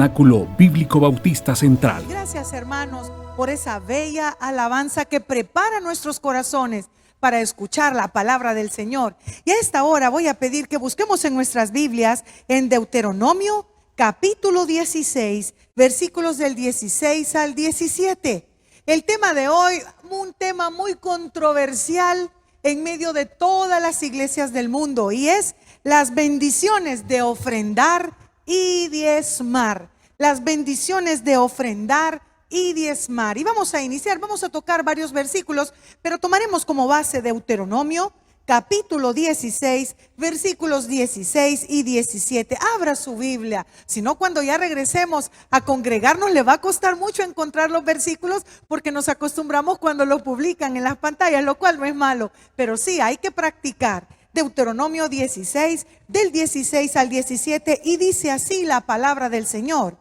Tabernáculo Bíblico Bautista Central. Gracias, hermanos, por esa bella alabanza que prepara nuestros corazones para escuchar la palabra del Señor. Y a esta hora voy a pedir que busquemos en nuestras Biblias en Deuteronomio capítulo 16, versículos del 16 al 17. El tema de hoy, un tema muy controversial en medio de todas las iglesias del mundo, y es las bendiciones de ofrendar y diezmar. Las bendiciones de ofrendar y diezmar. Y vamos a iniciar, vamos a tocar varios versículos, pero tomaremos como base Deuteronomio capítulo 16, versículos 16 y 17. Abra su Biblia, si no, cuando ya regresemos a congregarnos le va a costar mucho encontrar los versículos, porque nos acostumbramos cuando los publican en las pantallas, lo cual no es malo, pero sí hay que practicar. Deuteronomio 16, del 16 al 17, y dice así la palabra del Señor: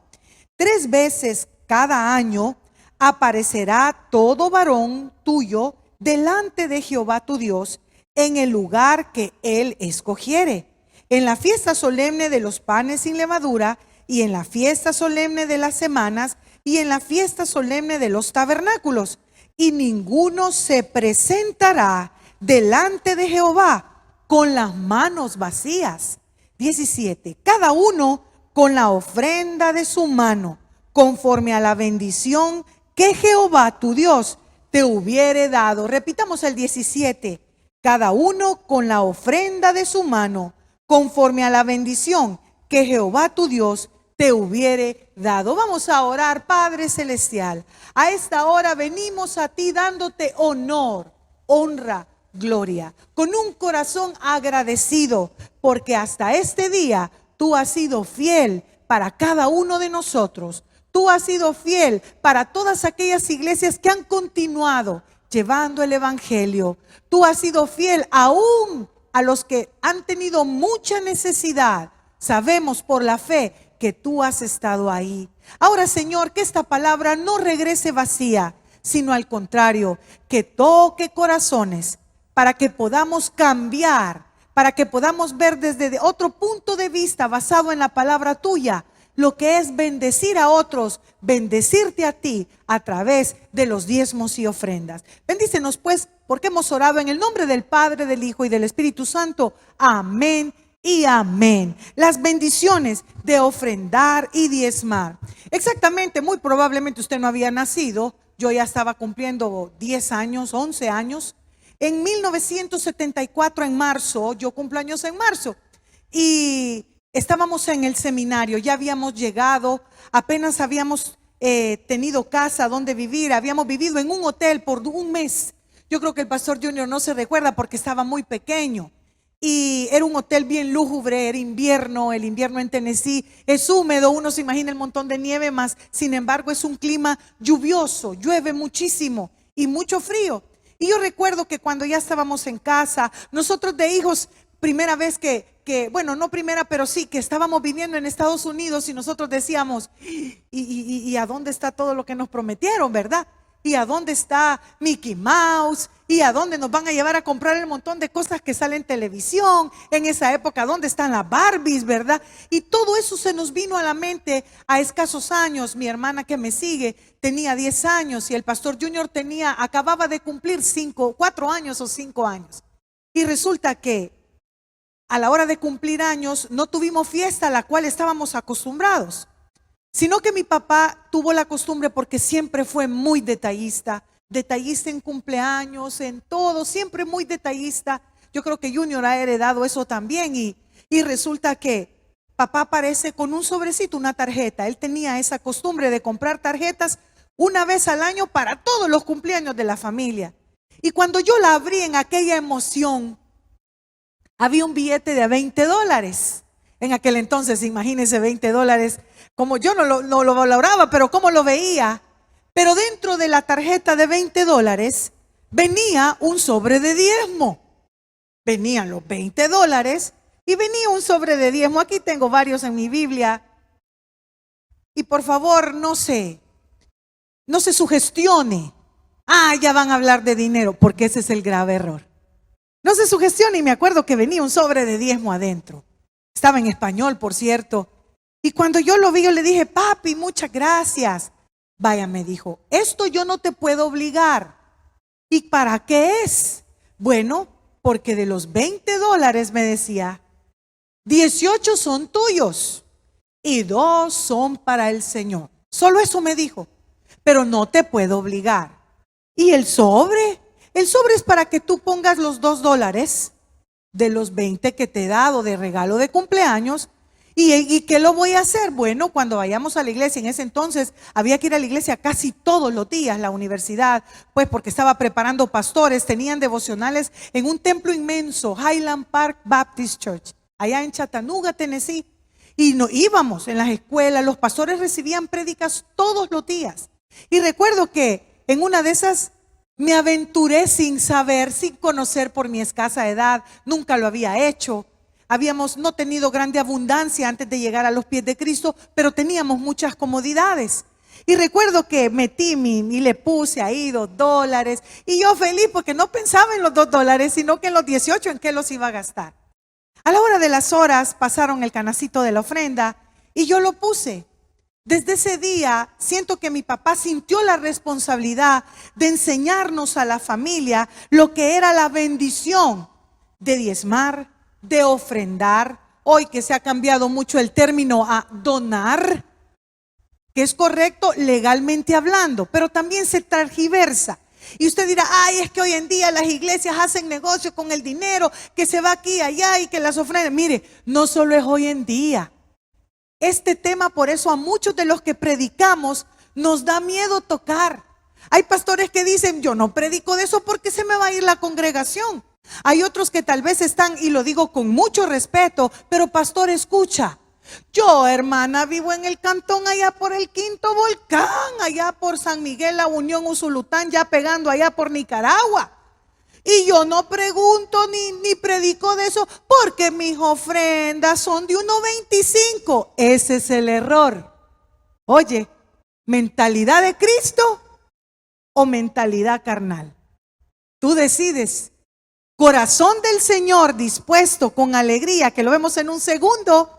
3 veces cada año aparecerá todo varón tuyo delante de Jehová tu Dios en el lugar que él escogiere, en la fiesta solemne de los panes sin levadura, y en la fiesta solemne de las semanas, y en la fiesta solemne de los tabernáculos. Y ninguno se presentará delante de Jehová con las manos vacías. 17. Cada uno con la ofrenda de su mano, conforme a la bendición que Jehová tu Dios te hubiere dado. Repitamos el 17. Cada uno con la ofrenda de su mano, conforme a la bendición que Jehová tu Dios te hubiere dado. Vamos a orar. Padre celestial, a esta hora venimos a ti dándote honor, honra, gloria, con un corazón agradecido, porque hasta este día tú has sido fiel para cada uno de nosotros. Tú has sido fiel para todas aquellas iglesias que han continuado llevando el evangelio. Tú has sido fiel aún a los que han tenido mucha necesidad. Sabemos por la fe que tú has estado ahí. Ahora, Señor, que esta palabra no regrese vacía, sino al contrario, que toque corazones para que podamos cambiar, para que podamos ver desde otro punto de vista basado en la palabra tuya, lo que es bendecir a otros, bendecirte a ti a través de los diezmos y ofrendas. Bendícenos pues, porque hemos orado en el nombre del Padre, del Hijo y del Espíritu Santo. Amén y amén. Las bendiciones de ofrendar y diezmar. Exactamente, muy probablemente usted no había nacido. Yo ya estaba cumpliendo 10 años, 11 años. En 1974, en marzo, yo cumplo años en marzo, y estábamos en el seminario, ya habíamos llegado, apenas habíamos tenido casa donde vivir, habíamos vivido en un hotel por un mes. Yo creo que el pastor Junior no se recuerda porque estaba muy pequeño, y era un hotel bien lúgubre, era invierno, el invierno en Tennessee es húmedo, uno se imagina el montón de nieve, más sin embargo es un clima lluvioso, llueve muchísimo y mucho frío. Y yo recuerdo que cuando ya estábamos en casa, nosotros de hijos, primera vez bueno, no primera, pero sí, que estábamos viviendo en Estados Unidos, y nosotros decíamos, ¿y a dónde está todo lo que nos prometieron, verdad? ¿Y a dónde está Mickey Mouse? ¿Y a dónde nos van a llevar a comprar el montón de cosas que salen en televisión? En esa época, ¿dónde están las Barbies, verdad? Y todo eso se nos vino a la mente a escasos años. Mi hermana que me sigue tenía 10 años y el pastor Junior acababa de cumplir 4 años o 5 años. Y resulta que a la hora de cumplir años no tuvimos fiesta a la cual estábamos acostumbrados, sino que mi papá tuvo la costumbre, porque siempre fue muy detallista en cumpleaños, en todo, siempre muy detallista. Yo creo que Junior ha heredado eso también, y resulta que papá aparece con un sobrecito, una tarjeta. Él tenía esa costumbre de comprar tarjetas una vez al año para todos los cumpleaños de la familia. Y cuando yo la abrí en aquella emoción, había un billete de $20. En aquel entonces, imagínense, $20, como yo no lo valoraba, pero como lo veía. Pero dentro de la tarjeta de $20 venía un sobre de diezmo. Venían los $20 y venía un sobre de diezmo. Aquí tengo varios en mi Biblia. Y por favor, no se sugestione. Ya van a hablar de dinero, porque ese es el grave error. No se sugestione. Y me acuerdo que venía un sobre de diezmo adentro. Estaba en español, por cierto. Y cuando yo lo vi, yo le dije, papi, muchas gracias. Vaya, me dijo, esto yo no te puedo obligar. ¿Y para qué es? Bueno, porque de los $20, me decía, 18 son tuyos y 2 son para el Señor. Solo eso me dijo, pero no te puedo obligar. ¿Y el sobre? El sobre es para que tú pongas los $2 de los 20 que te he dado de regalo de cumpleaños. ¿Y qué lo voy a hacer? Bueno, cuando vayamos a la iglesia, en ese entonces había que ir a la iglesia casi todos los días, la universidad, pues porque estaba preparando pastores, tenían devocionales en un templo inmenso, Highland Park Baptist Church, allá en Chattanooga, Tennessee. Y no íbamos en las escuelas, los pastores recibían prédicas todos los días. Y recuerdo que en una de esas me aventuré sin saber, sin conocer por mi escasa edad, nunca lo había hecho. Habíamos no tenido grande abundancia antes de llegar a los pies de Cristo, pero teníamos muchas comodidades. Y recuerdo que metí y le puse ahí $2. Y yo feliz porque no pensaba en los $2, sino que en los 18 en qué los iba a gastar. A la hora de las horas pasaron el canacito de la ofrenda y yo lo puse. Desde ese día siento que mi papá sintió la responsabilidad de enseñarnos a la familia lo que era la bendición de diezmar, de ofrendar. Hoy que se ha cambiado mucho el término a donar, que es correcto legalmente hablando, pero también se tergiversa. Y usted dirá, ay, es que hoy en día las iglesias hacen negocio con el dinero que se va aquí, allá y que las ofrendas. Mire, no solo es hoy en día. Este tema, por eso a muchos de los que predicamos nos da miedo tocar. Hay pastores que dicen, yo no predico de eso porque se me va a ir la congregación. Hay otros que tal vez están, y lo digo con mucho respeto, pero pastor, escucha. Yo, hermana, vivo en el cantón allá por el Quinto Volcán, allá por San Miguel, La Unión, Usulután, ya pegando allá por Nicaragua. Y yo no pregunto ni predico de eso porque mis ofrendas son de 1.25. Ese es el error. Oye, ¿mentalidad de Cristo o mentalidad carnal? Tú decides. Corazón del Señor dispuesto con alegría, que lo vemos en un segundo,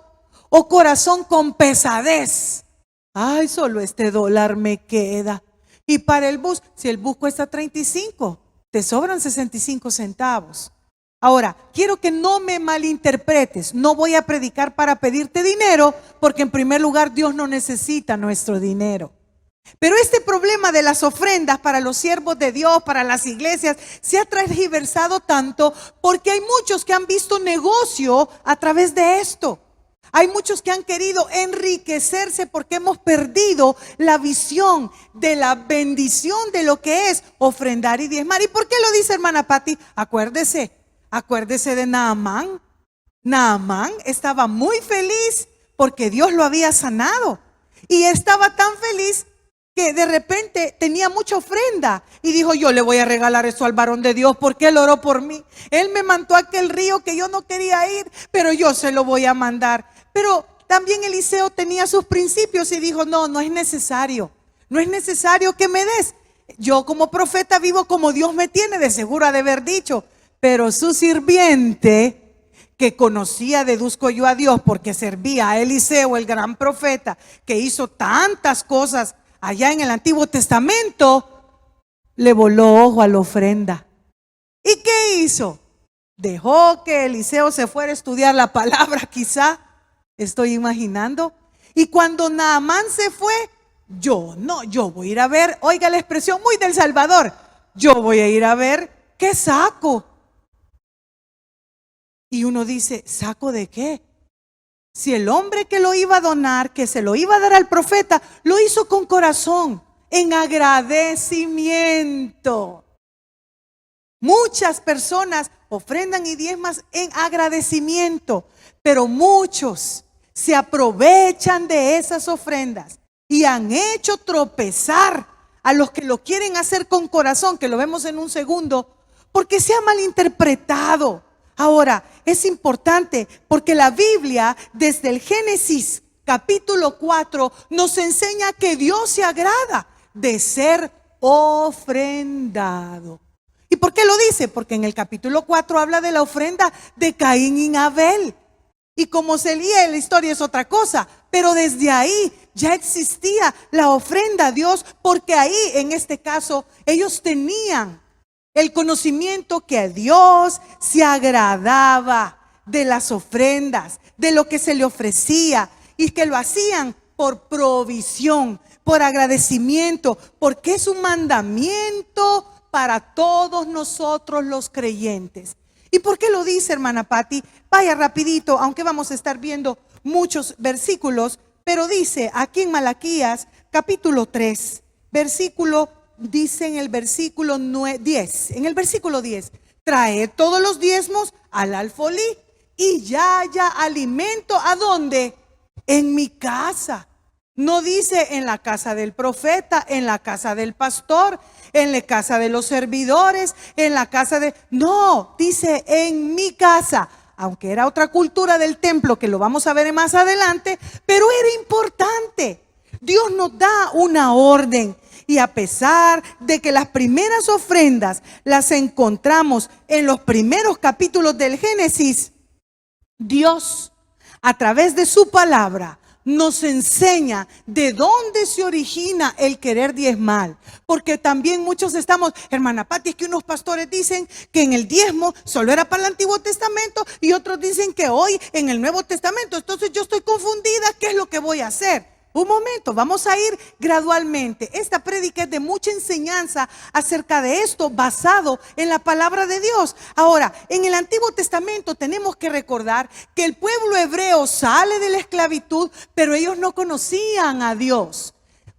o corazón con pesadez. Ay, solo este $1 me queda. Y para el bus, si el bus cuesta 35, te sobran 65 centavos. Ahora, quiero que no me malinterpretes. No voy a predicar para pedirte dinero, porque en primer lugar Dios no necesita nuestro dinero. Pero este problema de las ofrendas para los siervos de Dios, para las iglesias, se ha transversado tanto porque hay muchos que han visto negocio a través de esto. Hay muchos que han querido enriquecerse porque hemos perdido la visión de la bendición de lo que es ofrendar y diezmar. ¿Y por qué lo dice hermana Patti? Acuérdese de Naamán. Naamán estaba muy feliz porque Dios lo había sanado. Y estaba tan feliz que de repente tenía mucha ofrenda y dijo, yo le voy a regalar eso al varón de Dios porque él oró por mí. Él me mandó a aquel río que yo no quería ir, pero yo se lo voy a mandar. Pero también Eliseo tenía sus principios y dijo, no es necesario. No es necesario que me des. Yo como profeta vivo como Dios me tiene, de seguro ha de haber dicho. Pero su sirviente, que conocía, deduzco yo, a Dios porque servía a Eliseo, el gran profeta, que hizo tantas cosas allá en el Antiguo Testamento, le voló ojo a la ofrenda. ¿Y qué hizo? Dejó que Eliseo se fuera a estudiar la palabra, quizá, estoy imaginando. Y cuando Naamán se fue, yo voy a ir a ver, oiga la expresión muy del Salvador, yo voy a ir a ver qué saco. Y uno dice, ¿saco de qué? Si el hombre que lo iba a donar, que se lo iba a dar al profeta, lo hizo con corazón, en agradecimiento. Muchas personas ofrendan y diezman en agradecimiento, pero muchos se aprovechan de esas ofrendas y han hecho tropezar a los que lo quieren hacer con corazón, que lo vemos en un segundo, porque se ha malinterpretado. Ahora, es importante porque la Biblia, desde el Génesis capítulo 4, nos enseña que Dios se agrada de ser ofrendado. ¿Y por qué lo dice? Porque en el capítulo 4 habla de la ofrenda de Caín y Abel. Y como se lee la historia es otra cosa, pero desde ahí ya existía la ofrenda a Dios, porque ahí, en este caso, ellos tenían el conocimiento que a Dios se agradaba de las ofrendas, de lo que se le ofrecía, y que lo hacían por provisión, por agradecimiento, porque es un mandamiento para todos nosotros los creyentes. ¿Y por qué lo dice, hermana Patti? Vaya rapidito, aunque vamos a estar viendo muchos versículos, pero dice aquí en Malaquías capítulo 3, dice en el versículo 10, en el versículo 10, traed todos los diezmos al alfolí y ya haya alimento. ¿A dónde? En mi casa. No dice en la casa del profeta, en la casa del pastor, en la casa de los servidores, en la casa de... No, dice en mi casa. Aunque era otra cultura del templo, que lo vamos a ver más adelante, pero era importante. Dios nos da una orden. Y a pesar de que las primeras ofrendas las encontramos en los primeros capítulos del Génesis, Dios, a través de su palabra, nos enseña de dónde se origina el querer diezmar. Porque también muchos estamos, hermana Patti, es que unos pastores dicen que en el diezmo solo era para el Antiguo Testamento y otros dicen que hoy en el Nuevo Testamento. Entonces yo estoy confundida, ¿qué es lo que voy a hacer? Un momento, vamos a ir gradualmente. Esta prédica es de mucha enseñanza acerca de esto, basado en la palabra de Dios. Ahora, en el Antiguo Testamento tenemos que recordar que el pueblo hebreo sale de la esclavitud, pero ellos no conocían a Dios.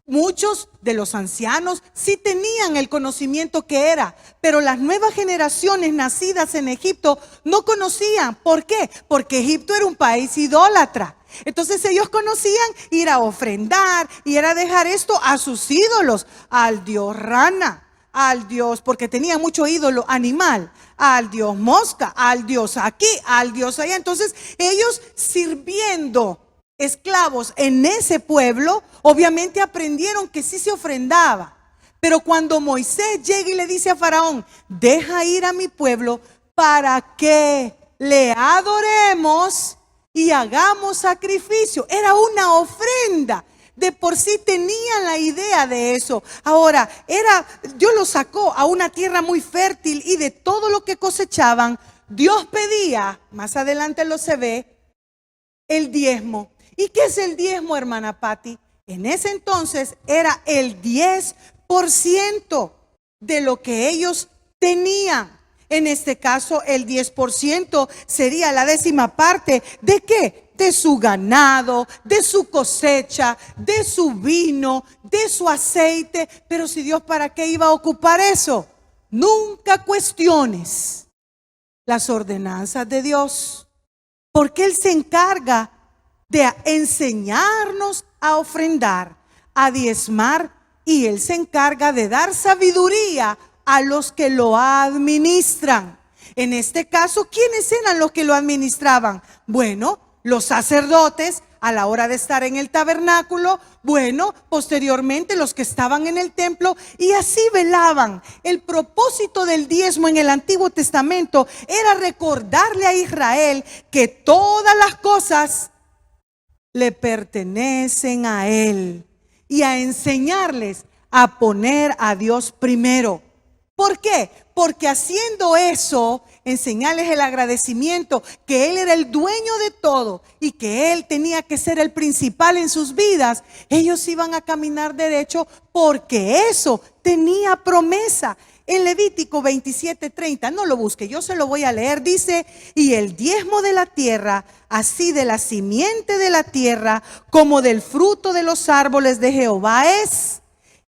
Muchos de los ancianos sí tenían el conocimiento que era, pero las nuevas generaciones nacidas en Egipto no conocían. ¿Por qué? Porque Egipto era un país idólatra. Entonces ellos conocían ir a ofrendar y era dejar esto a sus ídolos, al dios rana, al dios, porque tenía mucho ídolo animal, al dios mosca, al dios aquí, al dios allá. Entonces ellos, sirviendo esclavos en ese pueblo, obviamente aprendieron que sí se ofrendaba. Pero cuando Moisés llega y le dice a Faraón, deja ir a mi pueblo para que le adoremos y hagamos sacrificio, era una ofrenda. De por sí tenían la idea de eso. Ahora, Dios los sacó a una tierra muy fértil y de todo lo que cosechaban, Dios pedía, más adelante lo se ve, el diezmo. ¿Y qué es el diezmo, hermana Patti? En ese entonces era el 10% de lo que ellos tenían. En este caso, el 10% sería la 10ª parte. ¿De qué? De su ganado, de su cosecha, de su vino, de su aceite. Pero si Dios, ¿para qué iba a ocupar eso? Nunca cuestiones las ordenanzas de Dios, porque Él se encarga de enseñarnos a ofrendar, a diezmar, y Él se encarga de dar sabiduría a los que lo administran. En este caso, ¿quiénes eran los que lo administraban? Bueno, los sacerdotes a la hora de estar en el tabernáculo, bueno, posteriormente los que estaban en el templo, y así velaban. El propósito del diezmo en el Antiguo Testamento era recordarle a Israel que todas las cosas le pertenecen a Él y a enseñarles a poner a Dios primero. ¿Por qué? Porque haciendo eso, enseñarles el agradecimiento, que Él era el dueño de todo y que Él tenía que ser el principal en sus vidas, ellos iban a caminar derecho porque eso tenía promesa. En Levítico 27:30, no lo busque, yo se lo voy a leer, dice, y el diezmo de la tierra, así de la simiente de la tierra, como del fruto de los árboles de Jehová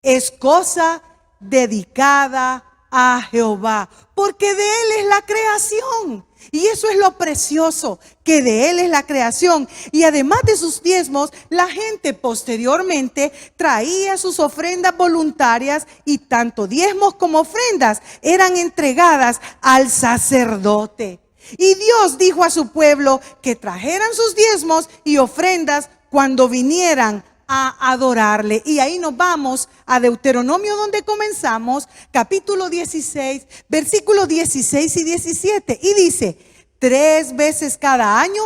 es cosa dedicada a Jehová, porque de Él es la creación. Y eso es lo precioso, que de Él es la creación. Y además de sus diezmos, la gente posteriormente traía sus ofrendas voluntarias, y tanto diezmos como ofrendas eran entregadas al sacerdote. Y Dios dijo a su pueblo que trajeran sus diezmos y ofrendas cuando vinieran a adorarle. Y ahí nos vamos a Deuteronomio, donde comenzamos, capítulo 16, versículos 16 y 17. Y dice: 3 veces cada año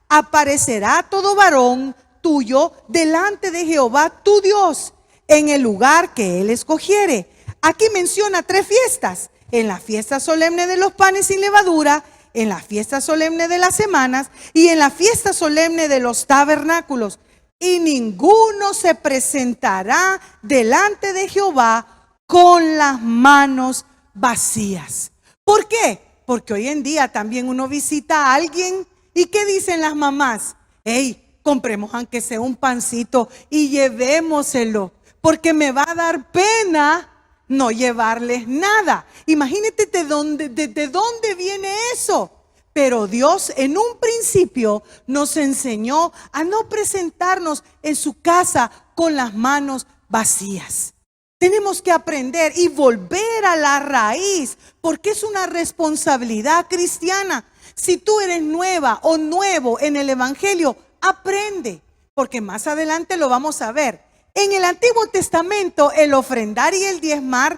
aparecerá todo varón tuyo delante de Jehová tu Dios, en el lugar que Él escogiere. Aquí menciona 3 fiestas: en la fiesta solemne de los panes sin levadura, en la fiesta solemne de las semanas y en la fiesta solemne de los tabernáculos. Y ninguno se presentará delante de Jehová con las manos vacías. ¿Por qué? Porque hoy en día también uno visita a alguien y ¿qué dicen las mamás? Hey, compremos aunque sea un pancito y llevémoselo, porque me va a dar pena no llevarles nada. Imagínate de dónde viene eso. Pero Dios en un principio nos enseñó a no presentarnos en su casa con las manos vacías. Tenemos que aprender y volver a la raíz, porque es una responsabilidad cristiana. Si tú eres nueva o nuevo en el evangelio, aprende, porque más adelante lo vamos a ver. En el Antiguo Testamento, el ofrendar y el diezmar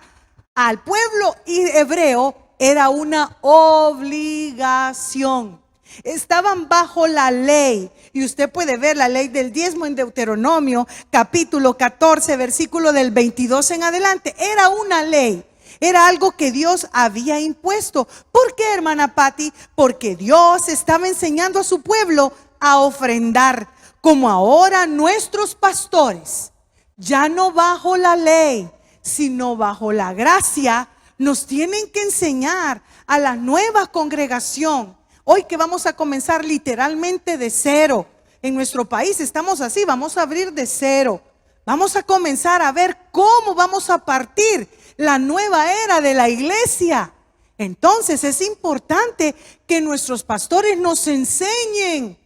al pueblo hebreo era una obligación. Estaban bajo la ley. Y usted puede ver la ley del diezmo en Deuteronomio, capítulo 14, versículo del 22 en adelante. Era una ley. Era algo que Dios había impuesto. ¿Por qué, hermana Patti? Porque Dios estaba enseñando a su pueblo a ofrendar. Como ahora nuestros pastores, ya no bajo la ley, sino bajo la gracia, nos tienen que enseñar a la nueva congregación. Hoy que vamos a comenzar literalmente de cero. En nuestro país estamos así, vamos a abrir de cero. Vamos a comenzar a ver cómo vamos a partir la nueva era de la iglesia. Entonces es importante que nuestros pastores nos enseñen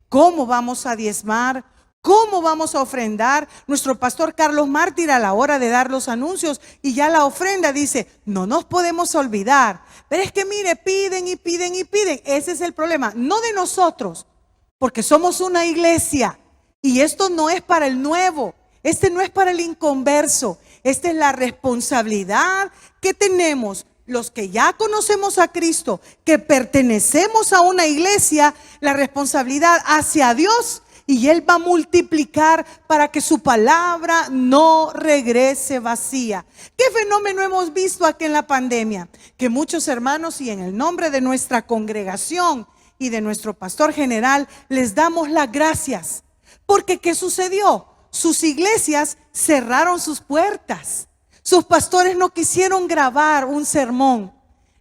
cómo vamos a diezmar, cómo vamos a ofrendar. Nuestro pastor Carlos Mártir, a la hora de dar los anuncios y ya la ofrenda, dice: no nos podemos olvidar. Pero es que mire, piden y piden y piden. Ese es el problema, no de nosotros, porque somos una iglesia. Y esto no es para el nuevo, este no es para el inconverso. Esta es la responsabilidad que tenemos los que ya conocemos a Cristo, que pertenecemos a una iglesia, la responsabilidad hacia Dios. Y Él va a multiplicar para que su palabra no regrese vacía. ¿Qué fenómeno hemos visto aquí en la pandemia? Que muchos hermanos, y en el nombre de nuestra congregación y de nuestro pastor general, les damos las gracias. Porque ¿qué sucedió? Sus iglesias cerraron sus puertas. Sus pastores no quisieron grabar un sermón.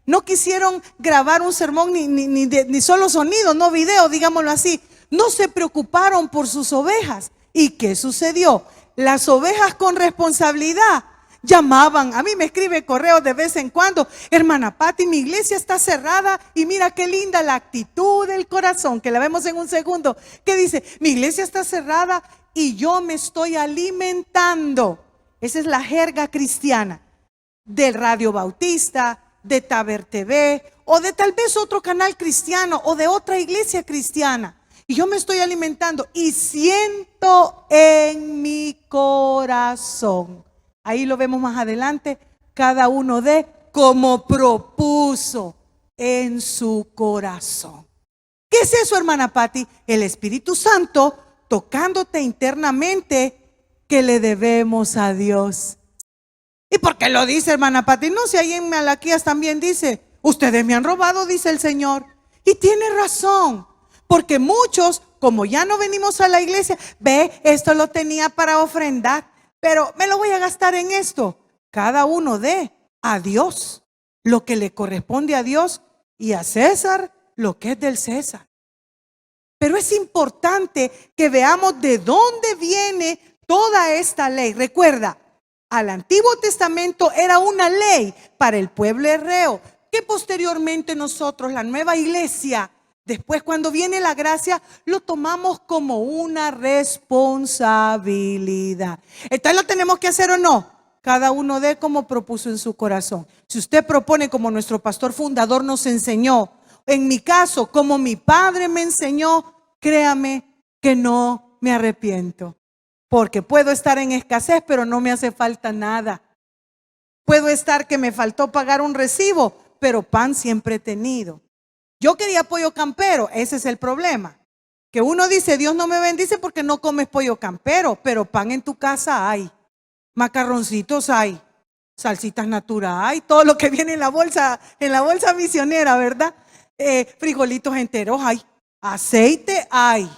No quisieron grabar un sermón ni solo sonido, no video, digámoslo así. No se preocuparon por sus ovejas. ¿Y qué sucedió? Las ovejas con responsabilidad llamaban. A mí me escribe correos de vez en cuando: hermana Patti, mi iglesia está cerrada y mira qué linda la actitud del corazón, que la vemos en un segundo, que dice: mi iglesia está cerrada y yo me estoy alimentando. Esa es la jerga cristiana del Radio Bautista, de Taber TV o de tal vez otro canal cristiano o de otra iglesia cristiana. Y yo me estoy alimentando y siento en mi corazón. Ahí lo vemos más adelante. Cada uno de como propuso en su corazón. ¿Qué es eso, hermana Patti? El Espíritu Santo tocándote internamente que le debemos a Dios. ¿Y por qué lo dice, hermana Patti? No, si ahí en Malaquías también dice: ustedes me han robado, dice el Señor. Y tiene razón. Porque muchos, como ya no venimos a la iglesia, ve, esto lo tenía para ofrendar, pero me lo voy a gastar en esto. Cada uno dé a Dios lo que le corresponde a Dios y a César lo que es del César. Pero es importante que veamos de dónde viene toda esta ley. Recuerda, al Antiguo Testamento era una ley para el pueblo hebreo, que posteriormente nosotros, la nueva iglesia, después, cuando viene la gracia, lo tomamos como una responsabilidad. Entonces, ¿lo tenemos que hacer o no? Cada uno dé como propuso en su corazón. Si usted propone como nuestro pastor fundador nos enseñó, en mi caso, como mi padre me enseñó, créame que no me arrepiento. Porque puedo estar en escasez, pero no me hace falta nada. Puedo estar que me faltó pagar un recibo, pero pan siempre he tenido. Yo quería pollo campero, ese es el problema. Que uno dice, Dios no me bendice porque no comes pollo campero, pero pan en tu casa hay, macarroncitos hay, salsitas naturales hay, todo lo que viene en la bolsa misionera, ¿verdad? Frijolitos enteros hay, aceite hay,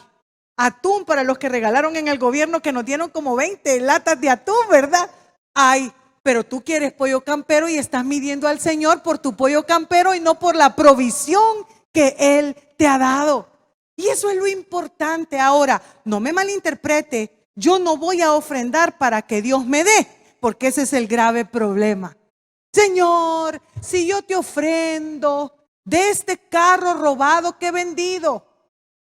atún para los que regalaron en el gobierno que nos dieron como 20 latas de atún, ¿verdad? Hay, pero tú quieres pollo campero y estás midiendo al Señor por tu pollo campero y no por la provisión que Él te ha dado. Y eso es lo importante. Ahora, no me malinterprete, yo no voy a ofrendar para que Dios me dé, porque ese es el grave problema. Señor, si yo te ofrendo de este carro robado que he vendido,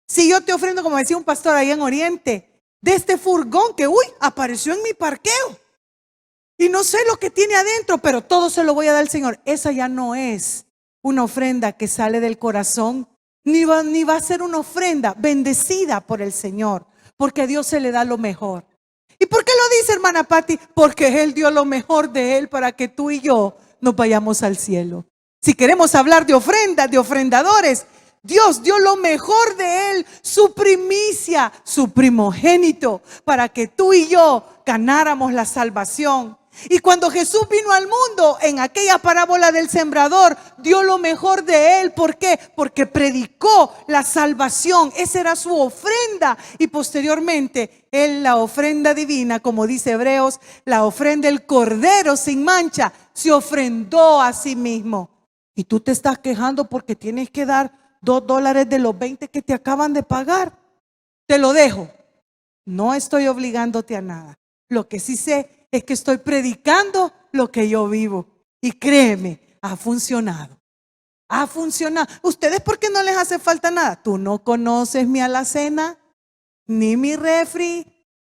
si yo te ofrendo, como decía un pastor allá en Oriente, de este furgón que, apareció en mi parqueo y no sé lo que tiene adentro, pero todo se lo voy a dar al Señor. Esa ya no es una ofrenda que sale del corazón, ni va a ser una ofrenda bendecida por el Señor, porque a Dios se le da lo mejor. ¿Y por qué lo dice, hermana Patti? Porque Él dio lo mejor de Él para que tú y yo nos vayamos al cielo. Si queremos hablar de ofrendas, de ofrendadores, Dios dio lo mejor de Él, su primicia, su primogénito, para que tú y yo ganáramos la salvación. Y cuando Jesús vino al mundo, en aquella parábola del sembrador, dio lo mejor de Él. ¿Por qué? Porque predicó la salvación. Esa era su ofrenda. Y posteriormente, Él, la ofrenda divina, como dice Hebreos, la ofrenda del Cordero sin mancha, se ofrendó a sí mismo. Y tú te estás quejando porque tienes que dar $2 de los 20 que te acaban de pagar. Te lo dejo. No estoy obligándote a nada. Lo que sí sé es que estoy predicando lo que yo vivo. Y créeme, ha funcionado. Ha funcionado. ¿Ustedes por qué no les hace falta nada? Tú no conoces mi alacena, ni mi refri,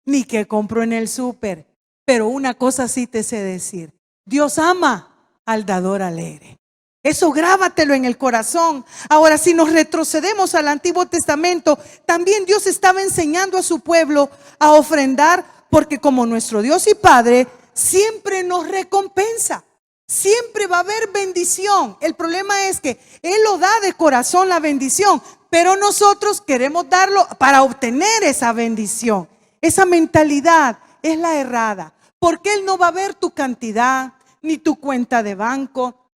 ni que compro en el súper. Pero una cosa sí te sé decir. Dios ama al dador alegre. Eso grábatelo en el corazón. Ahora, si nos retrocedemos al Antiguo Testamento, también Dios estaba enseñando a su pueblo a ofrendar, porque como nuestro Dios y Padre siempre nos recompensa. Siempre va a haber bendición. El problema es que Él lo da de corazón la bendición, pero nosotros queremos darlo para obtener esa bendición. Esa mentalidad es la errada, porque Él no va a ver tu cantidad, ni tu cuenta de banco,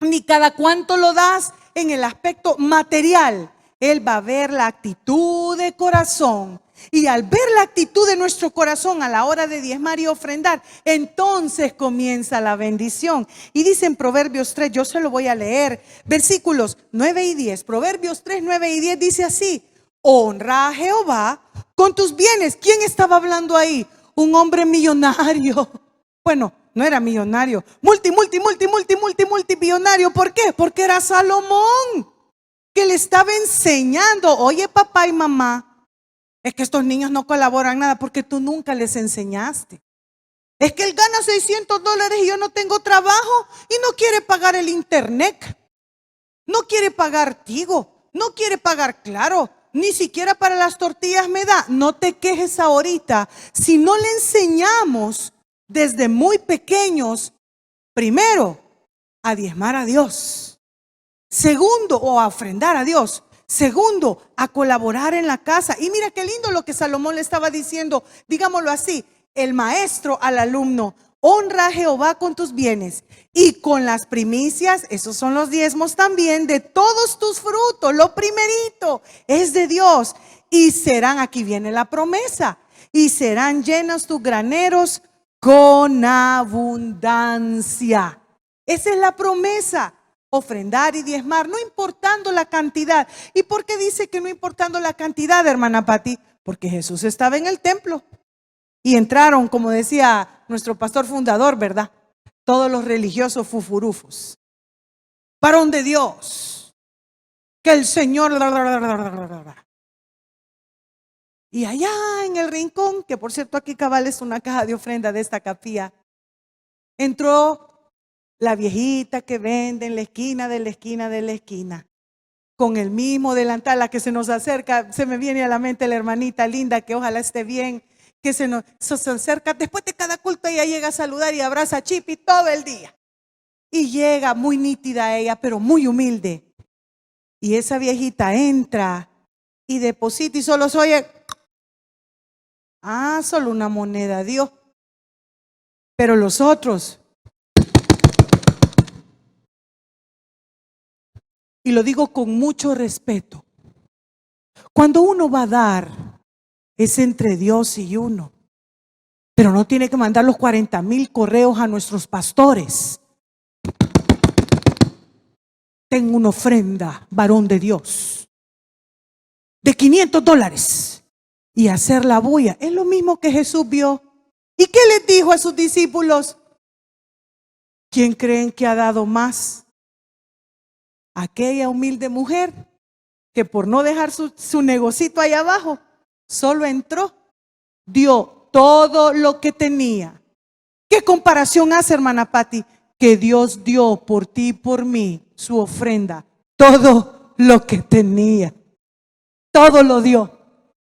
ni cada cuánto lo das en el aspecto material. Él va a ver la actitud de corazón. Y al ver la actitud de nuestro corazón a la hora de diezmar y ofrendar, entonces comienza la bendición. Y dice en Proverbios 3, yo se lo voy a leer, versículos 9 y 10. Proverbios 3, 9 y 10 dice así: honra a Jehová con tus bienes. ¿Quién estaba hablando ahí? Un hombre millonario. Bueno, no era millonario, multimillonario. ¿Por qué? Porque era Salomón, que le estaba enseñando: oye, papá y mamá, es que estos niños no colaboran nada porque tú nunca les enseñaste. Es que él gana $600 y yo no tengo trabajo y no quiere pagar el internet, no quiere pagar Tigo, no quiere pagar Claro, ni siquiera para las tortillas me da. No te quejes ahorita si no le enseñamos desde muy pequeños, primero, a diezmar a Dios. Segundo, o a ofrendar a Dios. Segundo, a colaborar en la casa. Y mira qué lindo lo que Salomón le estaba diciendo, digámoslo así, el maestro al alumno: honra a Jehová con tus bienes y con las primicias, esos son los diezmos también, de todos tus frutos. Lo primerito es de Dios. Y serán, aquí viene la promesa, y serán llenos tus graneros con abundancia. Esa es la promesa. Ofrendar y diezmar, no importando la cantidad. ¿Y por qué dice que no importando la cantidad, hermana Patti? Porque Jesús estaba en el templo y entraron, como decía nuestro pastor fundador, ¿verdad? Todos los religiosos fufurufos. Varón de Dios, que el Señor... Y allá en el rincón, que por cierto aquí cabal es una caja de ofrenda de esta capilla, entró la viejita que vende en la esquina de la esquina de la esquina, con el mismo delantal. La que se nos acerca, se me viene a la mente la hermanita linda, que ojalá esté bien, que se acerca después de cada culto. Ella llega a saludar y abraza a Chipi todo el día. Y llega muy nítida ella, pero muy humilde. Y esa viejita entra y deposita y solo se oye, solo una moneda dio. Pero los otros, y lo digo con mucho respeto, cuando uno va a dar, es entre Dios y uno. Pero no tiene que mandar los 40,000 correos a nuestros pastores. Tengo una ofrenda, varón de Dios, de $500 y hacer la bulla. Es lo mismo que Jesús vio. ¿Y qué les dijo a sus discípulos? ¿Quién creen que ha dado más? Aquella humilde mujer que por no dejar su negocito ahí abajo, solo entró, dio todo lo que tenía. ¿Qué comparación hace, hermana Patti? Que Dios dio por ti y por mí su ofrenda, todo lo que tenía, todo lo dio.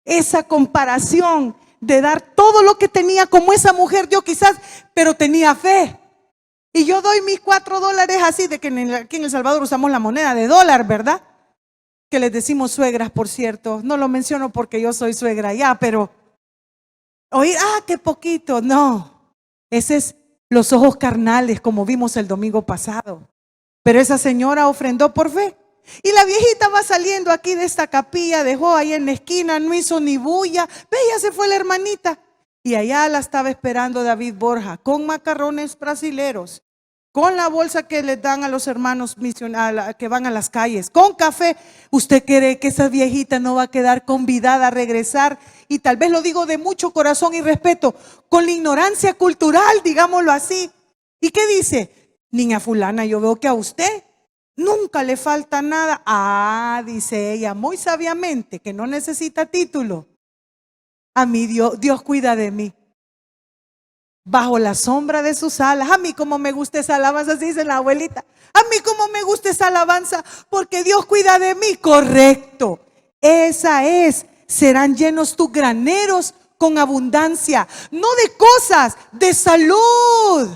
Esa comparación de dar todo lo que tenía, como esa mujer dio quizás, pero tenía fe. Y yo doy mis $4 así, de que aquí en El Salvador usamos la moneda de dólar, ¿verdad? Que les decimos suegras, por cierto. No lo menciono porque yo soy suegra ya, pero oír, qué poquito, no. Ese es los ojos carnales, como vimos el domingo pasado. Pero esa señora ofrendó por fe. Y la viejita va saliendo aquí de esta capilla, dejó ahí en la esquina, no hizo ni bulla. Ve, ya se fue la hermanita. Y allá la estaba esperando David Borja, con macarrones brasileros, con la bolsa que les dan a los hermanos misioneros que van a las calles, con café. ¿Usted cree que esa viejita no va a quedar convidada a regresar? Y tal vez lo digo de mucho corazón y respeto, con la ignorancia cultural, digámoslo así. ¿Y qué dice? Niña fulana, yo veo que a usted nunca le falta nada. Dice ella muy sabiamente, que no necesita título. A mí Dios cuida de mí. Bajo la sombra de sus alas. A mí como me gusta esa alabanza, así dice la abuelita. A mí como me gusta esa alabanza, porque Dios cuida de mí. Correcto. Esa es. Serán llenos tus graneros con abundancia. No de cosas, de salud.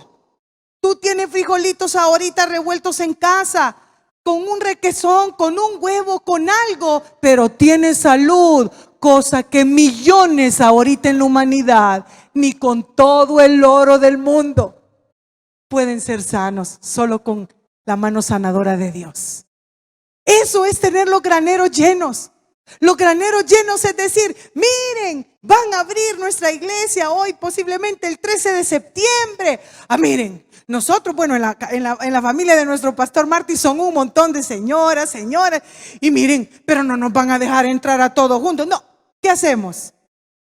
Tú tienes frijolitos ahorita revueltos en casa, con un requesón, con un huevo, con algo, pero tienes salud, cosa que millones ahorita en la humanidad, ni con todo el oro del mundo, pueden ser sanos, solo con la mano sanadora de Dios. Eso es tener los graneros llenos. Los graneros llenos es decir, miren, van a abrir nuestra iglesia hoy, posiblemente el 13 de septiembre. Miren, nosotros, bueno, en la familia de nuestro pastor Martí son un montón de señoras, y miren, pero no nos van a dejar entrar a todos juntos. No, ¿qué hacemos?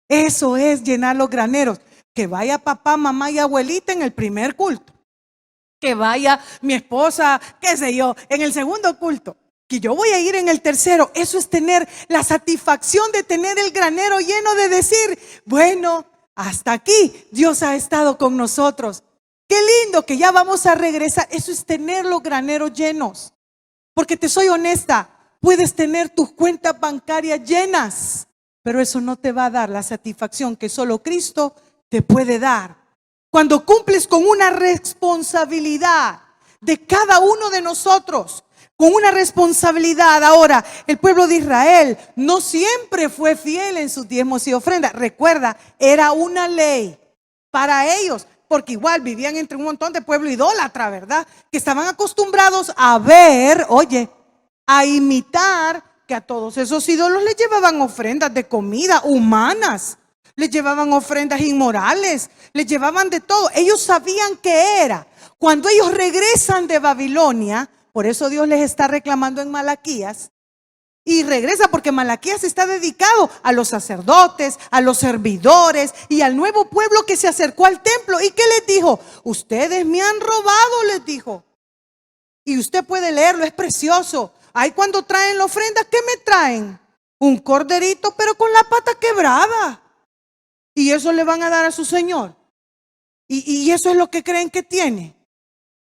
Eso es llenar los graneros. Que vaya papá, mamá y abuelita en el primer culto. Que vaya mi esposa, qué sé yo, en el segundo culto. Que yo voy a ir en el tercero. Eso es tener la satisfacción de tener el granero lleno, de decir, bueno, hasta aquí Dios ha estado con nosotros. Qué lindo que ya vamos a regresar. Eso es tener los graneros llenos. Porque te soy honesta, puedes tener tus cuentas bancarias llenas, pero eso no te va a dar la satisfacción que solo Cristo te puede dar. Cuando cumples con una responsabilidad de cada uno de nosotros, con una responsabilidad. Ahora, el pueblo de Israel no siempre fue fiel en sus diezmos y ofrendas. Recuerda, era una ley para ellos, porque igual vivían entre un montón de pueblo idólatra, ¿verdad? Que estaban acostumbrados a ver, a imitar, que a todos esos ídolos les llevaban ofrendas de comida humanas, les llevaban ofrendas inmorales, les llevaban de todo. Ellos sabían qué era. Cuando ellos regresan de Babilonia, por eso Dios les está reclamando en Malaquías, y regresa porque Malaquías está dedicado a los sacerdotes, a los servidores y al nuevo pueblo que se acercó al templo. ¿Y qué les dijo? Ustedes me han robado, les dijo. Y usted puede leerlo, es precioso. Ahí cuando traen la ofrenda, ¿qué me traen? Un corderito, pero con la pata quebrada. Y eso le van a dar a su Señor. Y eso es lo que creen que tiene.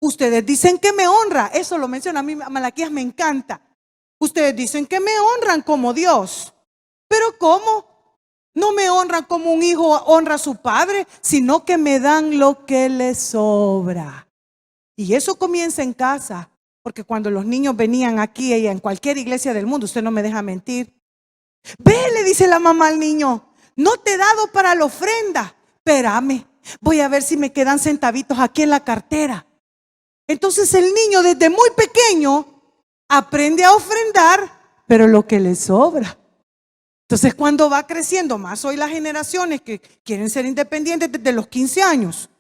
Ustedes dicen que me honra. Eso lo menciona a mí, Malaquías me encanta. Ustedes dicen que me honran como Dios. Pero ¿cómo? No me honran como un hijo honra a su padre, sino que me dan lo que les sobra. Y eso comienza en casa. Porque cuando los niños venían aquí y en cualquier iglesia del mundo, usted no me deja mentir, Ve, le dice la mamá al niño, no te he dado para la ofrenda. Espérame, voy a ver si me quedan centavitos aquí en la cartera. Entonces el niño desde muy pequeño aprende a ofrendar, pero lo que le sobra. Entonces cuando va creciendo, más hoy las generaciones que quieren ser independientes desde los 15 años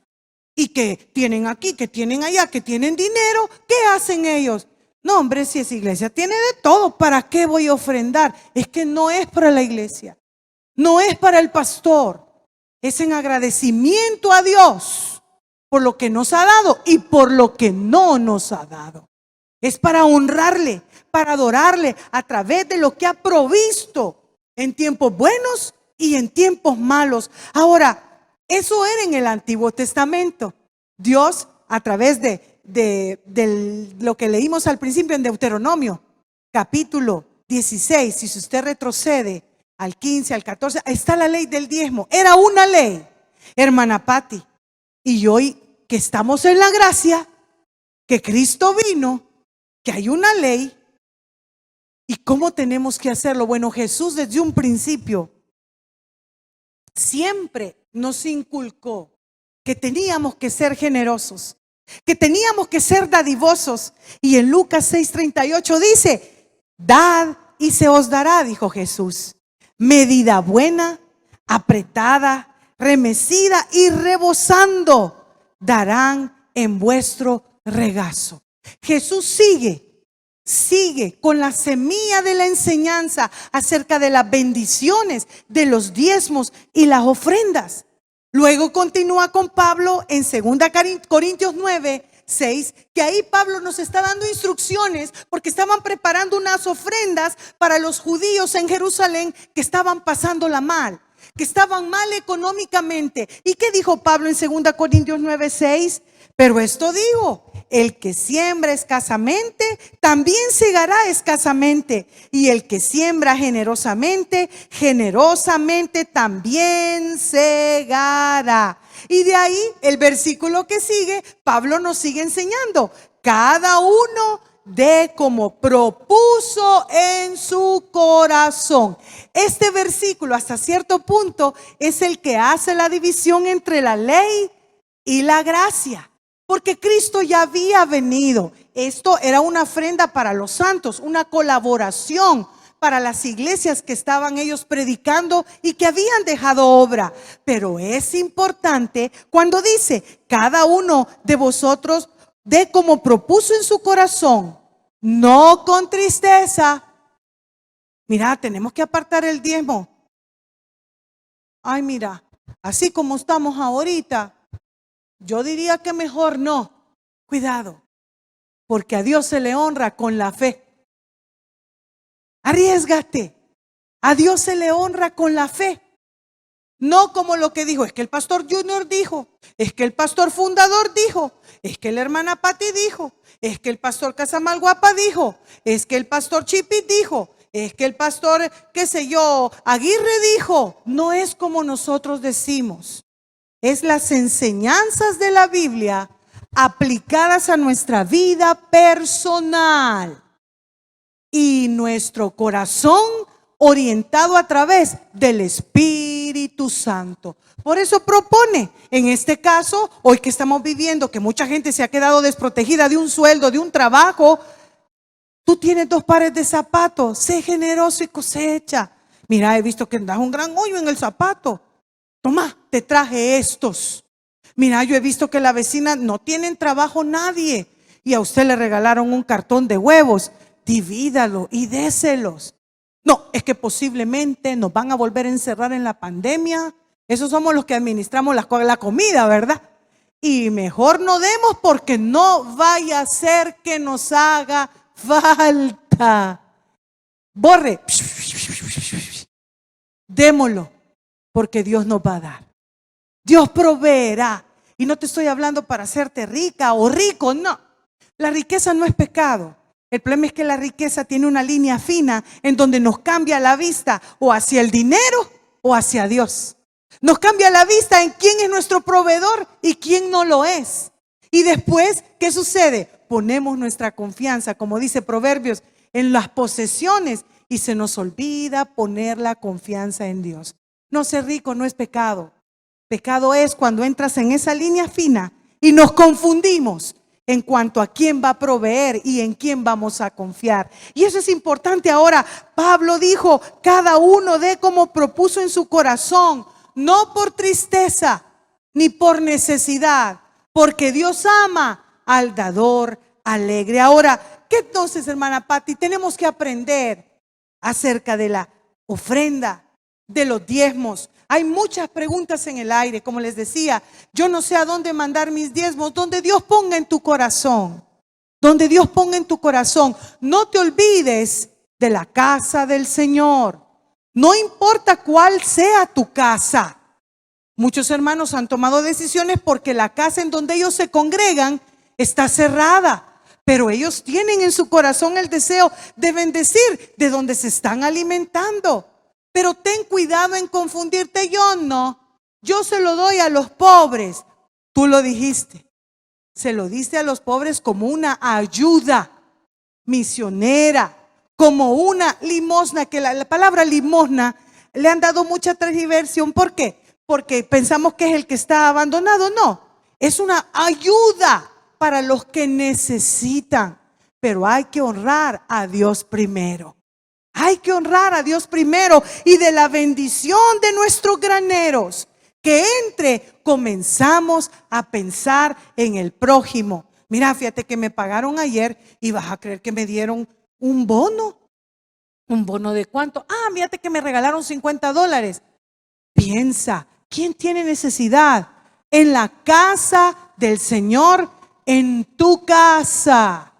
y que tienen aquí, que tienen allá, que tienen dinero, ¿qué hacen ellos? No, hombre, si esa iglesia tiene de todo, ¿para qué voy a ofrendar? Es que no es para la iglesia, no es para el pastor, es en agradecimiento a Dios por lo que nos ha dado y por lo que no nos ha dado. Es para honrarle, para adorarle a través de lo que ha provisto en tiempos buenos y en tiempos malos. Ahora, eso era en el Antiguo Testamento. Dios, a través de lo que leímos al principio en Deuteronomio, capítulo 16, si usted retrocede al 15, al 14, está la ley del diezmo. Era una ley, hermana Patti. Y hoy que estamos en la gracia, que Cristo vino, que hay una ley, ¿y cómo tenemos que hacerlo? Bueno, Jesús desde un principio siempre nos inculcó que teníamos que ser generosos, que teníamos que ser dadivosos. Y en Lucas 6:38 dice, dad y se os dará, dijo Jesús, medida buena, apretada, remecida y rebosando, darán en vuestro regazo. Jesús sigue con la semilla de la enseñanza acerca de las bendiciones, de los diezmos y las ofrendas. Luego continúa con Pablo en 2 Corintios 9:6, que ahí Pablo nos está dando instrucciones porque estaban preparando unas ofrendas para los judíos en Jerusalén que estaban pasándola mal, que estaban mal económicamente. ¿Y qué dijo Pablo en 2 Corintios 9:6? Pero esto digo, el que siembra escasamente, también segará escasamente. Y el que siembra generosamente, generosamente también segará. Y de ahí, el versículo que sigue, Pablo nos sigue enseñando. Cada uno dé como propuso en su corazón. Este versículo, hasta cierto punto, es el que hace la división entre la ley y la gracia. Porque Cristo ya había venido. Esto era una ofrenda para los santos, una colaboración para las iglesias que estaban ellos predicando y que habían dejado obra. Pero es importante cuando dice, cada uno de vosotros dé como propuso en su corazón, no con tristeza. Mira, tenemos que apartar el diezmo. Ay, mira, así como estamos ahorita, yo diría que mejor no. Cuidado, porque a Dios se le honra con la fe. Arriésgate. A Dios se le honra con la fe. No como lo que dijo, es que el pastor Junior dijo, es que el pastor fundador dijo, es que la hermana Patti dijo, es que el pastor Casamalguapa dijo, es que el pastor Chipit dijo, es que el pastor, qué sé yo, Aguirre dijo. No es como nosotros decimos. Es las enseñanzas de la Biblia aplicadas a nuestra vida personal y nuestro corazón orientado a través del Espíritu Santo. Por eso propone, en este caso, hoy que estamos viviendo que mucha gente se ha quedado desprotegida de un sueldo, de un trabajo, tú tienes 2 pares de zapatos, sé generoso y cosecha. Mira, he visto que das un gran hoyo en el zapato. Toma, te traje estos. Mira, yo he visto que la vecina no tienen trabajo nadie y a usted le regalaron un cartón de huevos. Divídalo y déselos. No, es que posiblemente nos van a volver a encerrar en la pandemia. Esos somos los que administramos la comida, ¿verdad? Y mejor no demos porque no vaya a ser que nos haga falta. Borre. Démoslo. Porque Dios nos va a dar. Dios proveerá. Y no te estoy hablando para hacerte rica o rico, no. La riqueza no es pecado. El problema es que la riqueza tiene una línea fina en donde nos cambia la vista o hacia el dinero o hacia Dios. Nos cambia la vista en quién es nuestro proveedor y quién no lo es. Y después, ¿qué sucede? Ponemos nuestra confianza, como dice Proverbios, en las posesiones y se nos olvida poner la confianza en Dios. No ser rico no es pecado. Pecado es cuando entras en esa línea fina y nos confundimos en cuanto a quién va a proveer y en quién vamos a confiar. Y eso es importante ahora. Pablo dijo, cada uno dé como propuso en su corazón, no por tristeza ni por necesidad, porque Dios ama al dador alegre. Ahora, ¿qué entonces, hermana Patti? Tenemos que aprender acerca de la ofrenda, de los diezmos. Hay muchas preguntas en el aire, como les decía. Yo no sé a dónde mandar mis diezmos, donde Dios ponga en tu corazón. Donde Dios ponga en tu corazón. No te olvides de la casa del Señor. No importa cuál sea tu casa. Muchos hermanos han tomado decisiones porque la casa en donde ellos se congregan está cerrada. Pero ellos tienen en su corazón el deseo de bendecir de donde se están alimentando. Pero ten cuidado en confundirte. Yo se lo doy a los pobres. Tú lo dijiste. Se lo diste a los pobres como una ayuda misionera, como una limosna, que la palabra limosna le han dado mucha transversión. ¿Por qué? Porque pensamos que es el que está abandonado. No, es una ayuda para los que necesitan. Pero hay que honrar a Dios primero. Hay que honrar a Dios primero, y de la bendición de nuestros graneros que entre, comenzamos a pensar en el prójimo. Mira, fíjate que me pagaron ayer y vas a creer que me dieron un bono. ¿Un bono de cuánto? Fíjate que me regalaron $50. Piensa, ¿quién tiene necesidad? En la casa del Señor, en tu casa.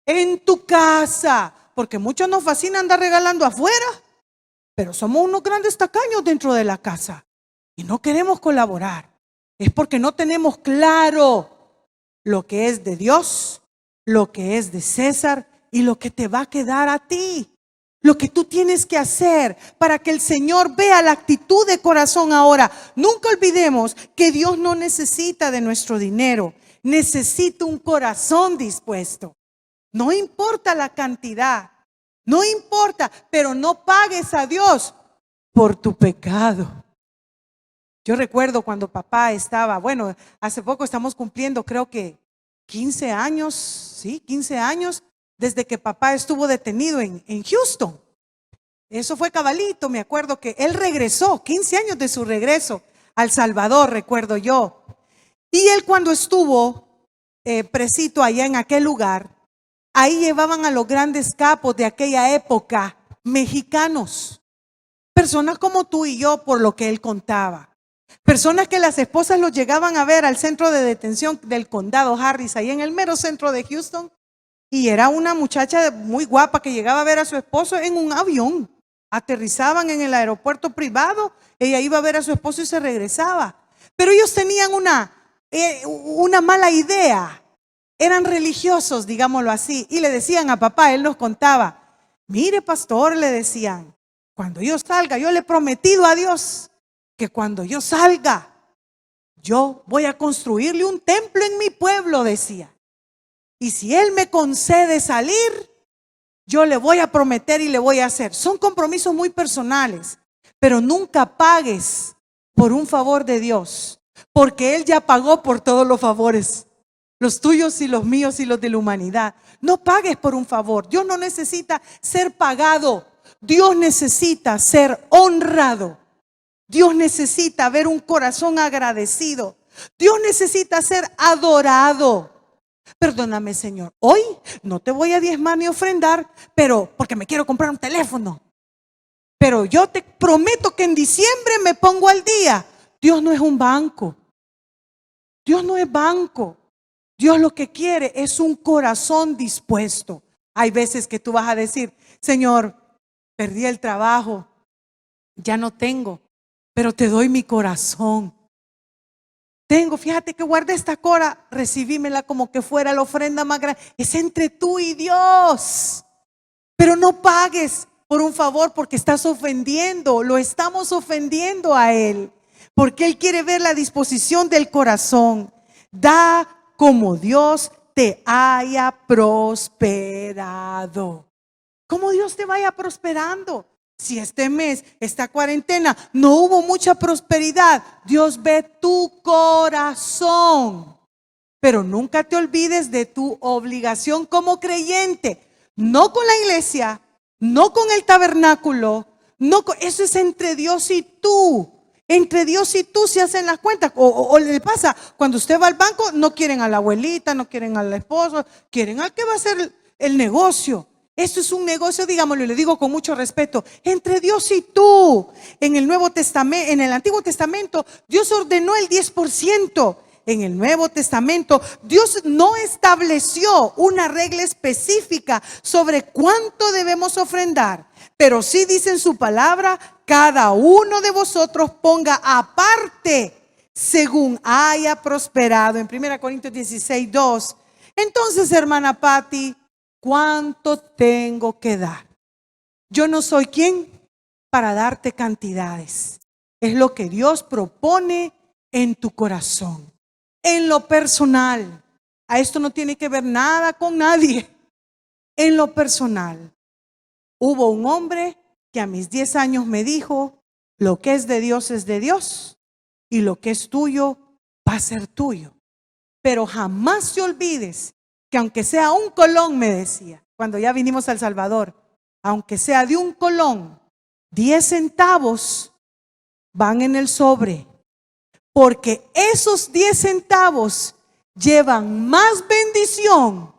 En tu casa. Porque muchos nos fascina andar regalando afuera, pero somos unos grandes tacaños dentro de la casa y no queremos colaborar. Es porque no tenemos claro lo que es de Dios, lo que es de César y lo que te va a quedar a ti. Lo que tú tienes que hacer para que el Señor vea la actitud de corazón ahora. Nunca olvidemos que Dios no necesita de nuestro dinero, necesita un corazón dispuesto. No importa la cantidad, no importa, pero no pagues a Dios por tu pecado. Yo recuerdo cuando papá estaba, hace poco estamos cumpliendo, creo que 15 años, 15 años, desde que papá estuvo detenido en Houston. Eso fue cabalito, me acuerdo que él regresó, 15 años de su regreso al Salvador, recuerdo yo. Y él cuando estuvo presito allá en aquel lugar, ahí llevaban a los grandes capos de aquella época, mexicanos. Personas como tú y yo, por lo que él contaba. Personas que las esposas los llegaban a ver al centro de detención del condado Harris, ahí en el mero centro de Houston. Y era una muchacha muy guapa que llegaba a ver a su esposo en un avión. Aterrizaban en el aeropuerto privado, ella iba a ver a su esposo y se regresaba. Pero ellos tenían una mala idea. Eran religiosos, digámoslo así, y le decían a papá, él nos contaba, mire pastor, le decían, cuando yo salga, yo le he prometido a Dios que cuando yo salga, yo voy a construirle un templo en mi pueblo, decía. Y si él me concede salir, yo le voy a prometer y le voy a hacer. Son compromisos muy personales, pero nunca pagues por un favor de Dios, porque Él ya pagó por todos los favores. Los tuyos y los míos y los de la humanidad. No pagues por un favor. Dios no necesita ser pagado. Dios necesita ser honrado. Dios necesita ver un corazón agradecido. Dios necesita ser adorado. Perdóname, Señor, hoy no te voy a diezmar ni ofrendar, pero porque me quiero comprar un teléfono. Pero yo te prometo que en diciembre me pongo al día. Dios no es un banco. Dios no es banco. Dios lo que quiere es un corazón dispuesto. Hay veces que tú vas a decir, Señor, perdí el trabajo, ya no tengo, pero te doy mi corazón. Fíjate que guardé esta cora, recibímela como que fuera la ofrenda más grande. Es entre tú y Dios. Pero no pagues por un favor porque estás ofendiendo, lo estamos ofendiendo a Él. Porque Él quiere ver la disposición del corazón. Da como Dios te haya prosperado. cómo Dios te vaya prosperando. Si este mes, esta cuarentena, no hubo mucha prosperidad, Dios ve tu corazón. Pero nunca te olvides de tu obligación como creyente, no con la iglesia, no con el tabernáculo, eso es entre Dios y tú. Entre Dios y tú se hacen las cuentas. O le pasa, cuando usted va al banco, no quieren a la abuelita, no quieren al esposo, quieren al que va a hacer el negocio. Esto es un negocio, digámoslo, y le digo con mucho respeto, entre Dios y tú. En el Nuevo Testamento, en el Antiguo Testamento, Dios ordenó el 10%. En el Nuevo Testamento, Dios no estableció una regla específica sobre cuánto debemos ofrendar, pero sí dice en su palabra: cada uno de vosotros ponga aparte según haya prosperado. En 1 Corintios 16:2. Entonces, hermana Patti, ¿cuánto tengo que dar? Yo no soy quien para darte cantidades. Es lo que Dios propone en tu corazón. En lo personal, a esto no tiene que ver nada con nadie. En lo personal, hubo un hombre que a mis 10 años me dijo: lo que es de Dios y lo que es tuyo va a ser tuyo. Pero jamás te olvides que aunque sea un colón, me decía, cuando ya vinimos a El Salvador, aunque sea de un colón, 10 centavos van en el sobre. Porque esos 10 centavos llevan más bendición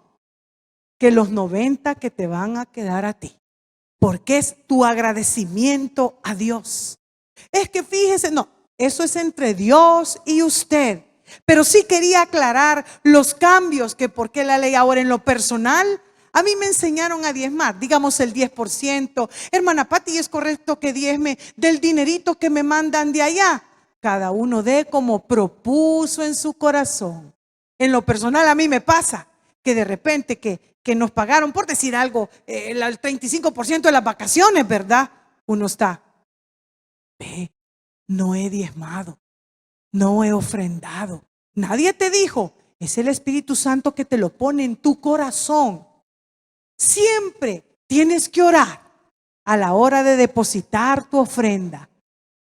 que los 90 que te van a quedar a ti. Porque es tu agradecimiento a Dios. Es que fíjese, no, eso es entre Dios y usted. Pero sí quería aclarar los cambios, que por qué la ley ahora en lo personal. A mí me enseñaron a diezmar, digamos el 10%. Hermana Patti, ¿es correcto que diezme del dinerito que me mandan de allá? Cada uno dé como propuso en su corazón. En lo personal a mí me pasa que de repente que nos pagaron, por decir algo, el 35% de las vacaciones, ¿verdad? Uno está, no he diezmado, no he ofrendado. Nadie te dijo, es el Espíritu Santo que te lo pone en tu corazón. Siempre tienes que orar a la hora de depositar tu ofrenda.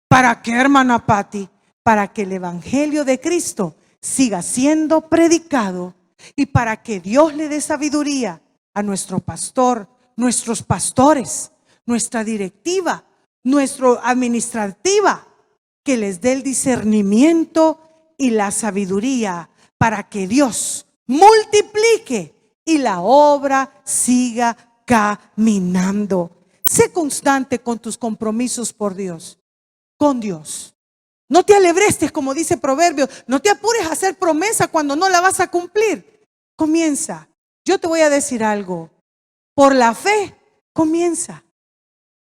¿Para qué, hermana Patti? Para que el Evangelio de Cristo siga siendo predicado y para que Dios le dé sabiduría a nuestro pastor, nuestros pastores, nuestra directiva, nuestra administrativa, que les dé el discernimiento y la sabiduría para que Dios multiplique y la obra siga caminando. Sé constante con tus compromisos por Dios. Con Dios. No te alebrestes, como dice Proverbios. No te apures a hacer promesa cuando no la vas a cumplir. Comienza. Yo te voy a decir algo. Por la fe, comienza.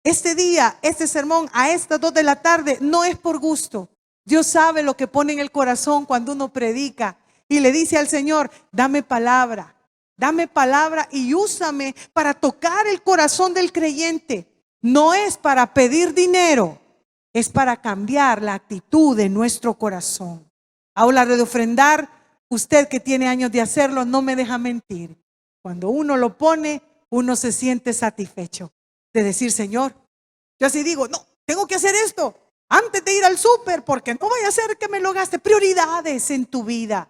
Este día, este sermón a estas 2 de la tarde no es por gusto. Dios sabe lo que pone en el corazón cuando uno predica y le dice al Señor: dame palabra y úsame para tocar el corazón del creyente. No es para pedir dinero. Es para cambiar la actitud de nuestro corazón. Hablar de ofrendar, usted que tiene años de hacerlo, no me deja mentir. Cuando uno lo pone, uno se siente satisfecho de decir: Señor, yo así digo, no, tengo que hacer esto antes de ir al súper, porque no vaya a ser que me lo gaste. Prioridades en tu vida.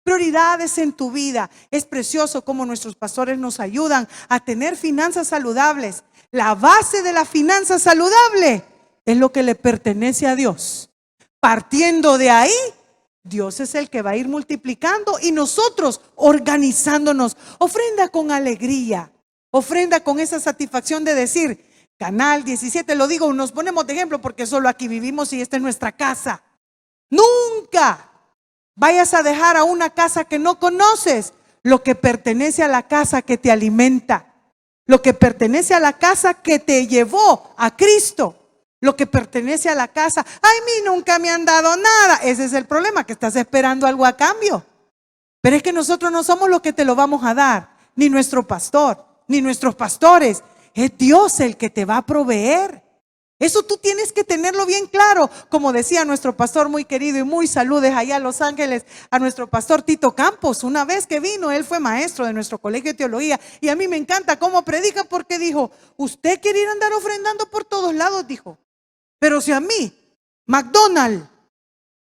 Prioridades en tu vida. Es precioso cómo nuestros pastores nos ayudan a tener finanzas saludables. La base de la finanza saludable es lo que le pertenece a Dios. Partiendo de ahí, Dios es el que va a ir multiplicando y nosotros organizándonos. Ofrenda con alegría, ofrenda con esa satisfacción de decir: Canal 17, lo digo, nos ponemos de ejemplo porque solo aquí vivimos y esta es nuestra casa. Nunca vayas a dejar a una casa que no conoces lo que pertenece a la casa que te alimenta, lo que pertenece a la casa que te llevó a Cristo. Lo que pertenece a la casa. Ay, a mí nunca me han dado nada. Ese es el problema, que estás esperando algo a cambio. Pero es que nosotros no somos los que te lo vamos a dar, ni nuestro pastor, ni nuestros pastores. Es Dios el que te va a proveer. Eso tú tienes que tenerlo bien claro. Como decía nuestro pastor muy querido y muy saludes allá en Los Ángeles, a nuestro pastor Tito Campos. Una vez que vino, él fue maestro de nuestro colegio de teología. Y a mí me encanta cómo predica, porque dijo: usted quiere ir a andar ofrendando por todos lados, dijo. Pero si a mí, McDonald's,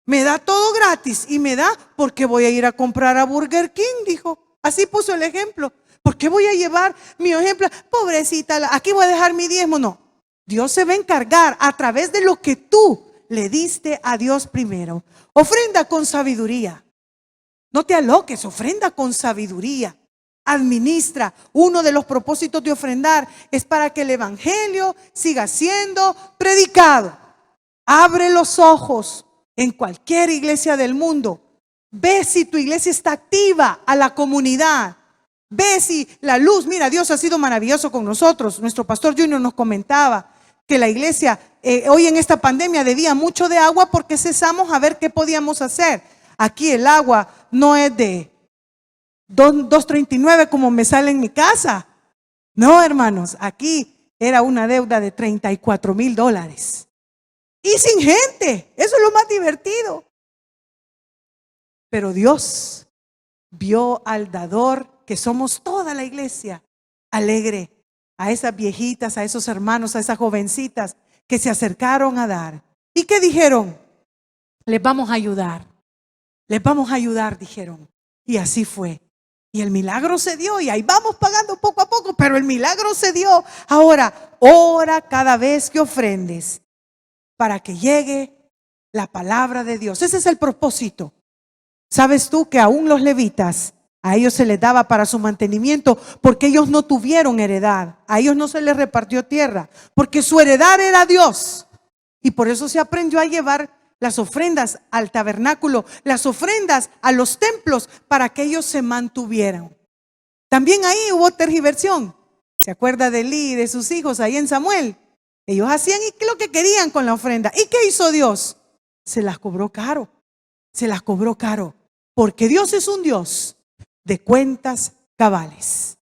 me da todo gratis y me da, ¿por qué voy a ir a comprar a Burger King? Dijo. Así puso el ejemplo. ¿Por qué voy a llevar mi ejemplo? Pobrecita, aquí voy a dejar mi diezmo. No. Dios se va a encargar a través de lo que tú le diste a Dios primero. Ofrenda con sabiduría. No te aloques, ofrenda con sabiduría. Administra. Uno de los propósitos de ofrendar es para que el evangelio siga siendo predicado. Abre los ojos en cualquier iglesia del mundo. Ve si tu iglesia está activa a la comunidad. Ve si la luz, mira, Dios ha sido maravilloso con nosotros. Nuestro pastor Junior nos comentaba que la iglesia hoy en esta pandemia debía mucho de agua, porque cesamos a ver qué podíamos hacer. Aquí el agua no es de 2.39 como me sale en mi casa. No, hermanos, aquí era una deuda de $34,000. Y sin gente, eso es lo más divertido. Pero Dios vio al dador, que somos toda la iglesia, alegre, a esas viejitas, a esos hermanos, a esas jovencitas que se acercaron a dar. ¿Y qué dijeron? Les vamos a ayudar. Les vamos a ayudar, dijeron. Y así fue. Y el milagro se dio, y ahí vamos pagando poco a poco, pero el milagro se dio. Ahora, ora cada vez que ofrendes, para que llegue la palabra de Dios. Ese es el propósito. ¿Sabes tú que aún los levitas, a ellos se les daba para su mantenimiento, porque ellos no tuvieron heredad? A ellos no se les repartió tierra, porque su heredad era Dios. Y por eso se aprendió a llevar las ofrendas al tabernáculo, las ofrendas a los templos, para que ellos se mantuvieran. También ahí hubo tergiversión. ¿Se acuerda de Elí y de sus hijos ahí en Samuel? Ellos hacían lo que querían con la ofrenda. ¿Y qué hizo Dios? Se las cobró caro. Se las cobró caro. Porque Dios es un Dios de cuentas cabales.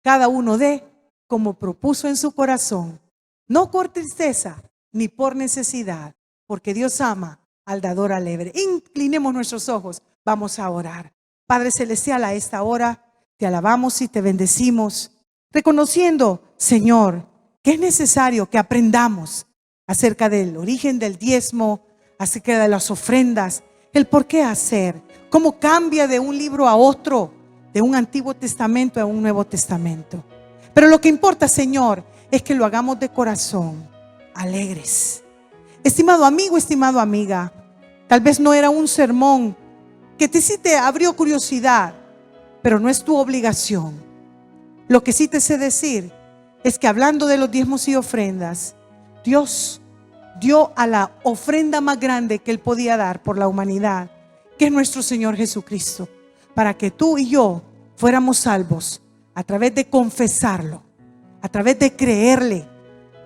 Cada uno dé como propuso en su corazón, no por tristeza ni por necesidad, porque Dios ama al dador alegre. Inclinemos nuestros ojos, vamos a orar. Padre celestial, a esta hora te alabamos y te bendecimos, reconociendo, Señor, que es necesario que aprendamos acerca del origen del diezmo, acerca de las ofrendas, el por qué hacer, cómo cambia de un libro a otro, de un Antiguo Testamento a un Nuevo Testamento. Pero lo que importa, Señor, es que lo hagamos de corazón, alegres. Estimado amigo, estimado amiga, tal vez no era un sermón que sí te abrió curiosidad, pero no es tu obligación. Lo que sí te sé decir es que, hablando de los diezmos y ofrendas, Dios dio a la ofrenda más grande que Él podía dar por la humanidad, que es nuestro Señor Jesucristo, para que tú y yo fuéramos salvos a través de confesarlo, a través de creerle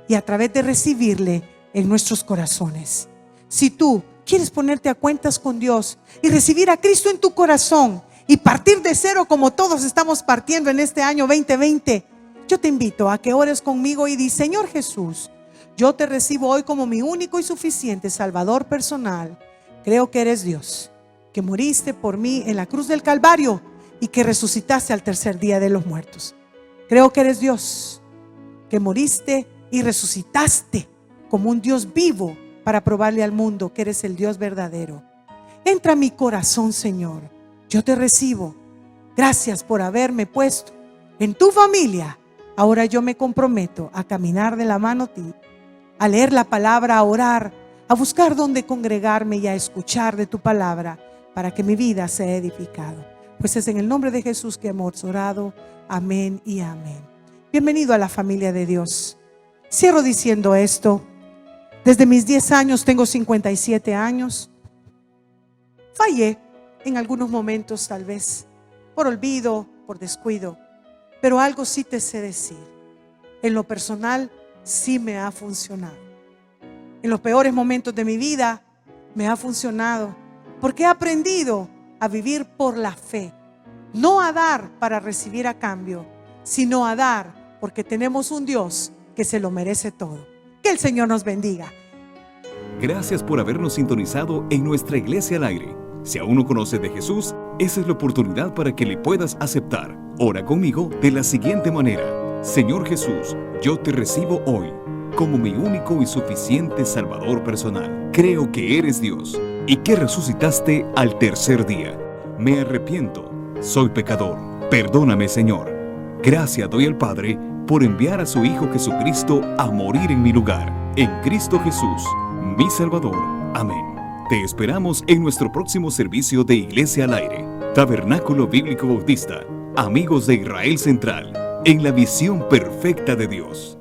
y a través de recibirle en nuestros corazones. Si tú quieres ponerte a cuentas con Dios y recibir a Cristo en tu corazón y partir de cero, como todos estamos partiendo en este año 2020, yo te invito a que ores conmigo y di: Señor Jesús, yo te recibo hoy como mi único y suficiente Salvador personal. Creo que eres Dios, que moriste por mí en la cruz del Calvario y que resucitaste al tercer día de los muertos. Creo que eres Dios, que moriste y resucitaste como un Dios vivo para probarle al mundo que eres el Dios verdadero. Entra a mi corazón, Señor. Yo te recibo. Gracias por haberme puesto en tu familia. Ahora yo me comprometo a caminar de la mano a ti, a leer la palabra, a orar, a buscar dónde congregarme y a escuchar de tu palabra, para que mi vida sea edificada. Pues es en el nombre de Jesús que hemos orado. Amén y amén. Bienvenido a la familia de Dios. Cierro diciendo esto: desde mis 10 años, tengo 57 años. Fallé en algunos momentos, tal vez por olvido, por descuido, pero algo sí te sé decir. En lo personal, sí me ha funcionado. En los peores momentos de mi vida me ha funcionado, porque he aprendido a vivir por la fe, no a dar para recibir a cambio, sino a dar porque tenemos un Dios que se lo merece todo. Que el Señor nos bendiga. Gracias por habernos sintonizado en nuestra Iglesia al Aire. Si aún no conoces de Jesús, esa es la oportunidad para que le puedas aceptar. Ora conmigo de la siguiente manera: Señor Jesús, yo te recibo hoy como mi único y suficiente Salvador personal. Creo que eres Dios y que resucitaste al tercer día. Me arrepiento, soy pecador. Perdóname, Señor. Gracias doy al Padre por enviar a su Hijo Jesucristo a morir en mi lugar. En Cristo Jesús, mi Salvador. Amén. Te esperamos en nuestro próximo servicio de Iglesia al Aire, Tabernáculo Bíblico Bautista, Amigos de Israel Central, en la visión perfecta de Dios.